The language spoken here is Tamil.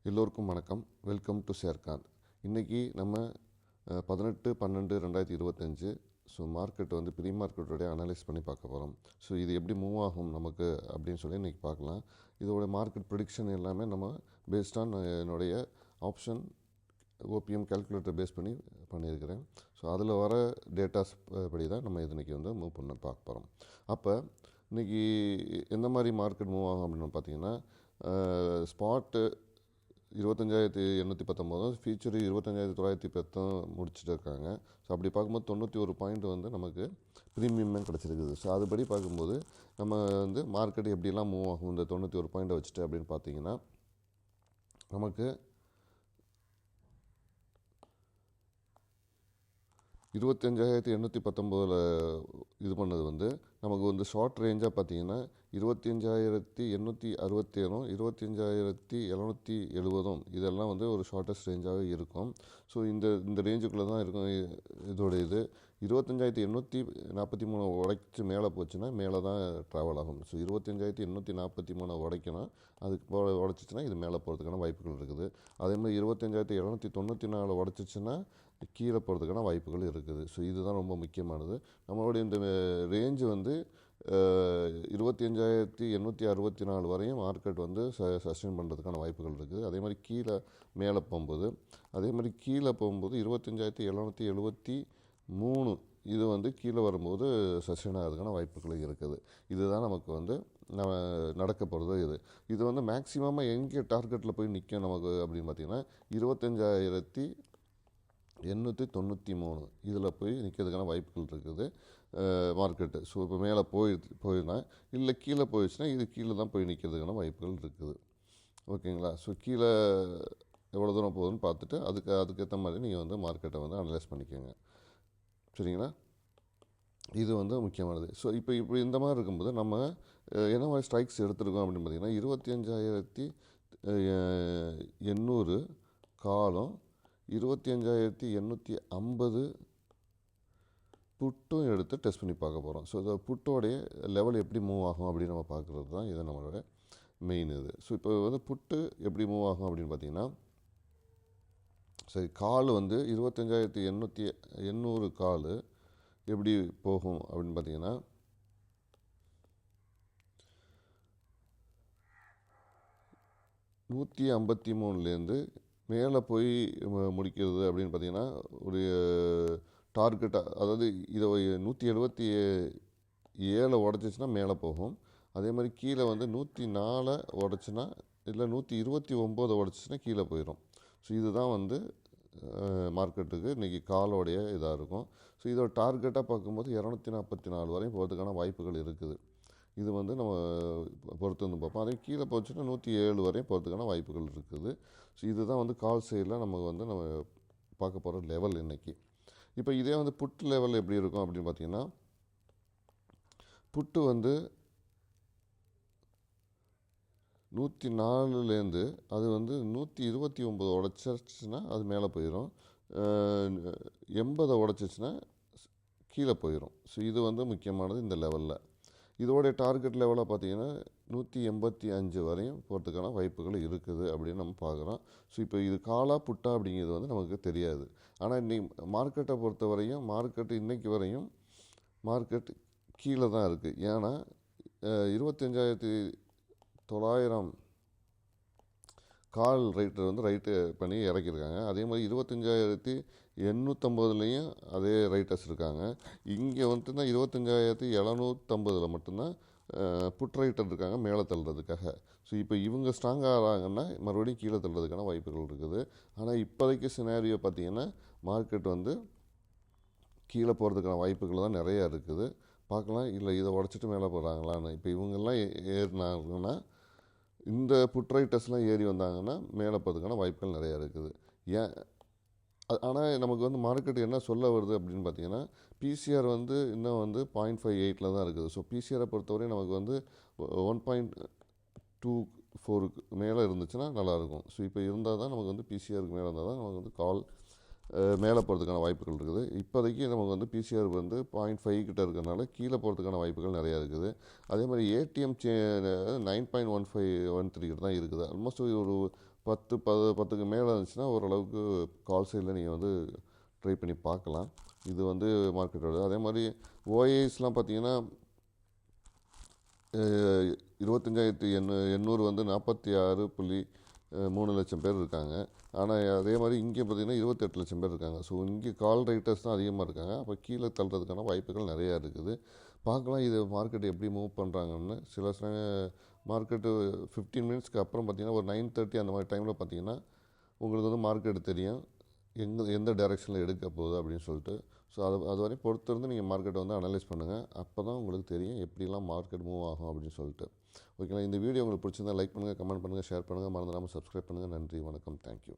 எல்லோருக்கும் வணக்கம். Welcome to Sher Khan. இன்றைக்கி நம்ம 18/12/2025 மார்க்கெட் வந்து ப்ரீ மார்க்கெட்டோடைய அனலைஸ் பண்ணி பார்க்க போகிறோம். இது எப்படி மூவ் ஆகும் நமக்கு அப்படின்னு சொல்லி இன்றைக்கி பார்க்கலாம். இதோடைய மார்க்கெட் ப்ரிடிக்ஷன் எல்லாமே நம்ம பேஸ்ட் ஆன் என்னுடைய ஆப்ஷன் ஓபிஎம் கால்குலேட்டர் பேஸ் பண்ணி பண்ணியிருக்கிறேன். அதில் வர டேட்டாஸ் படி தான் நம்ம இன்றைக்கி வந்து மூவ் பண்ண பார்க்க போகிறோம். அப்போ இன்றைக்கி எந்த மாதிரி மார்க்கெட் மூவ் ஆகும் அப்படின்னு பார்த்தீங்கன்னா, ஸ்பாட்டு 25,819, ஃபியூச்சரு 25,910 முடிச்சுட்டு இருக்காங்க. அப்படி பார்க்கும்போது 91 பாயிண்ட் வந்து நமக்கு ப்ரீமியமே கிடச்சிருக்குது. அதுபடி பார்க்கும்போது நம்ம வந்து மார்க்கெட் எப்படிலாம் மூவ் ஆகும் இந்த 91 பாயிண்ட்டை வச்சுட்டு அப்படின்னு பார்த்தீங்கன்னா, நமக்கு 25,819 இது பண்ணது வந்து நமக்கு வந்து ஷார்ட் ரேஞ்சாக பார்த்தீங்கன்னா 25,867, 25,770 இதெல்லாம் வந்து ஒரு ஷார்ட்டஸ்ட் ரேஞ்சாகவே இருக்கும். இந்த ரேஞ்சுக்குள்ளே தான் இருக்கும் இதோட இது. 25,843 உடைச்சி மேலே போச்சுன்னா மேலே தான் ட்ராவல் ஆகும். 25,843 உடைக்கணும், அதுக்கு உடைச்சிச்சின்னா இது மேலே போகிறதுக்கான வாய்ப்புகள் இருக்குது. அதே மாதிரி 25,794 உடைச்சிச்சின்னா கீழே போகிறதுக்கான வாய்ப்புகள் இருக்குது. இதுதான் ரொம்ப முக்கியமானது. நம்மளுடைய இந்த ரேஞ்சு வந்து 25,864 வரையும் மார்க்கெட் வந்து சஸ்டெயின் பண்ணுறதுக்கான வாய்ப்புகள் இருக்குது. அதே மாதிரி மேலே போகும்போது 25,773 இது வந்து கீழே வரும்போது சஸ்டெயின் ஆகிறதுக்கான வாய்ப்புகள் இருக்குது. இதுதான் நமக்கு வந்து நடக்க போகிறது. இது வந்து மேக்ஸிமமாக எங்கே டார்கெட்டில் போய் நிற்கும் நமக்கு அப்படின்னு பார்த்திங்கன்னா 25,893 இதில் போய் நிற்கிறதுக்கான வாய்ப்புகள் இருக்குது மார்க்கெட்டு. இப்போ மேலே போயினா இல்லை கீழே போயிடுச்சுன்னா இது கீழே தான் போய் நிற்கிறதுக்கான வாய்ப்புகள் இருக்குது. ஓகேங்களா? கீழே எவ்வளோ தூரம் போகுதுன்னு பார்த்துட்டு அதுக்கேற்ற மாதிரி நீங்கள் வந்து மார்க்கெட்டை வந்து அனலைஸ் பண்ணிக்கோங்க. சரிங்களா? இது வந்து முக்கியமானது. இப்போ இந்த மாதிரி இருக்கும்போது நம்ம என்ன மாதிரி ஸ்ட்ரைக்ஸ் எடுத்துருக்கோம் அப்படின்னு பார்த்திங்கன்னா 25,800 காலம், 25,850 புட்டும் எடுத்து டெஸ்ட் பண்ணி பார்க்க போகிறோம். இந்த புட்டோடைய லெவல் எப்படி மூவ் ஆகும் அப்படின்னு நம்ம பார்க்குறது தான் இது நம்மளோட மெயின் இது. இப்போ வந்து புட்டு எப்படி மூவ் ஆகும் அப்படின்னு பார்த்தீங்கன்னா, கால் வந்து 25,800 கால் எப்படி போகும் அப்படின்னு பார்த்தீங்கன்னா, $153 மேலே போய் முடிக்கிறது அப்படின்னு பார்த்திங்கன்னா ஒரு டார்கெட்டாக, அதாவது இதை 177 உடச்சிச்சின்னா மேலே போகும். அதே மாதிரி கீழே வந்து 104 உடச்சுன்னா இல்லை 129 உடச்சிச்சின்னா கீழே போயிடும். இதுதான் வந்து மார்க்கெட்டுக்கு இன்றைக்கி காலோடைய இதாக இருக்கும். இதோட டார்கெட்டாக பார்க்கும்போது 244 வரையும் போகிறதுக்கான வாய்ப்புகள் இருக்குது. இது வந்து நம்ம பொறுத்து வந்து பார்ப்போம். அதே கீழே போச்சுன்னா 107 வரையும் போகிறதுக்கான வாய்ப்புகள் இருக்குது. இதுதான் வந்து கால் சைடில் நம்ம பார்க்க போகிற லெவல் இன்றைக்கி. இப்போ இதே வந்து புட் லெவல் எப்படி இருக்கும் அப்படின்னு பார்த்தீங்கன்னா, புட்டு வந்து 104 அது வந்து 129 உடச்சிச்சுன்னா அது மேலே போயிடும், 80 உடச்சிச்சின்னா கீழே போயிடும். இது வந்து முக்கியமானது இந்த லெவலில். இதோடைய டார்கெட் லெவலாக பார்த்தீங்கன்னா 185 வரையும் போகிறதுக்கான வாய்ப்புகள் இருக்குது அப்படின்னு நம்ம பார்க்குறோம். இப்போ இது காலா புட்டா அப்படிங்கிறது வந்து நமக்கு தெரியாது. ஆனால் இன்னைக்கு மார்க்கெட்டை பொறுத்த வரையும் இன்றைக்கி வரையும் மார்க்கெட் கீழே தான் இருக்குது. ஏன்னா 25,900 கால் ரைட்டர் வந்து ரைட்டு பண்ணி இறக்கியிருக்காங்க. அதே மாதிரி 25,850 அதே ரைட்டர்ஸ் இருக்காங்க. இங்கே வந்துட்டுனா 25,750 மட்டும்தான் புட் ரைட்டர் இருக்காங்க மேலே தள்ளுறதுக்காக. இப்போ இவங்க ஸ்ட்ராங்காக ஆகிறாங்கன்னா மறுபடியும் கீழே தள்ளுறதுக்கான வாய்ப்புகள் இருக்குது. ஆனால் இப்போதைக்கு சினாரியோ பார்த்திங்கன்னா மார்க்கெட் வந்து கீழே போகிறதுக்கான வாய்ப்புகள் தான் நிறையா இருக்குது. பார்க்கலாம், இல்லை இதை உடச்சிட்டு மேலே போகிறாங்களான்னு. இப்போ இவங்கெல்லாம் ஏறினாங்கன்னா, இந்த புட் ரைட்டர்ஸ்லாம் ஏறி வந்தாங்கன்னா மேலே போகிறதுக்கான வாய்ப்புகள் நிறையா இருக்குது. ஆனால் நமக்கு வந்து மார்க்கெட் என்ன சொல்ல வருது அப்படின்னு பார்த்தீங்கன்னா, பிசிஆர் வந்து இன்னும் வந்து 0.58 தான் இருக்குது. பிசிஆரை பொறுத்தவரை நமக்கு வந்து 1.24 மேலே இருந்துச்சுன்னா நல்லாயிருக்கும். இப்போ இருந்தால் தான் நமக்கு வந்து பிசிஆருக்கு மேலே இருந்தால் தான் நமக்கு வந்து கால் மேலே போகிறதுக்கான வாய்ப்புகள் இருக்குது. இப்போதைக்கு நமக்கு வந்து பிசிஆர் வந்து 0.5 கிட்ட இருக்கிறனால கீழே போகிறதுக்கான வாய்ப்புகள் நிறையா இருக்குது. அதே மாதிரி ஏடிஎம் 9.1513 கிட்ட தான் இருக்குது. ஆல்மோஸ்ட் ஒரு 10க்கு மேலே இருந்துச்சுன்னா ஓரளவுக்கு கால் சைடில் நீங்கள் வந்து ட்ரை பண்ணி பார்க்கலாம். இது வந்து மார்க்கெட்டோட. அதே மாதிரி ஓஏஎஸ்லாம் பார்த்தீங்கன்னா 25,800 வந்து 46.3 லட்சம் பேர் இருக்காங்க. ஆனால் அதே மாதிரி இங்கே பார்த்தீங்கன்னா 28 லட்சம் பேர் இருக்காங்க. ஸோ இங்கே கால் ரைட்டர்ஸ் தான் அதிகமாக இருக்காங்க. அப்போ கீழே தள்ளுறதுக்கான வாய்ப்புகள் நிறையா இருக்குது. பார்க்கலாம் இது மார்க்கெட் எப்படி மூவ் பண்ணுறாங்கன்னு. சில மார்க்கெட்டு 15 மினிட்ஸ்க்கு அப்புறம் பார்த்தீங்கன்னா ஒரு 9:30 அந்த மாதிரி டைமில் பார்த்தீங்கன்னா உங்களுக்கு வந்து மார்க்கெட் தெரியும் எந்த டைரெக்ஷனில் எடுக்க போகுது அப்படின்னு சொல்லிட்டு. ஸோ அது வரையும் பொறுத்திருந்து நீங்கள் மார்க்கெட்டை வந்து அனலைஸ் பண்ணுங்கள். அப்போ தான் உங்களுக்கு தெரியும் எப்படிலாம் மார்க்கெட் மூவ் ஆகும் அப்படின்னு சொல்லிட்டு. ஓகேங்களா? இந்த வீடியோ உங்களுக்கு பிடிச்சிருந்தா லைக் பண்ணுங்கள், கமெண்ட் பண்ணுங்கள், ஷேர் பண்ணுங்கள், மறந்துடாமல் சப்ஸ்கிரைப் பண்ணுங்கள். நன்றி, வணக்கம், தேங்க்யூ.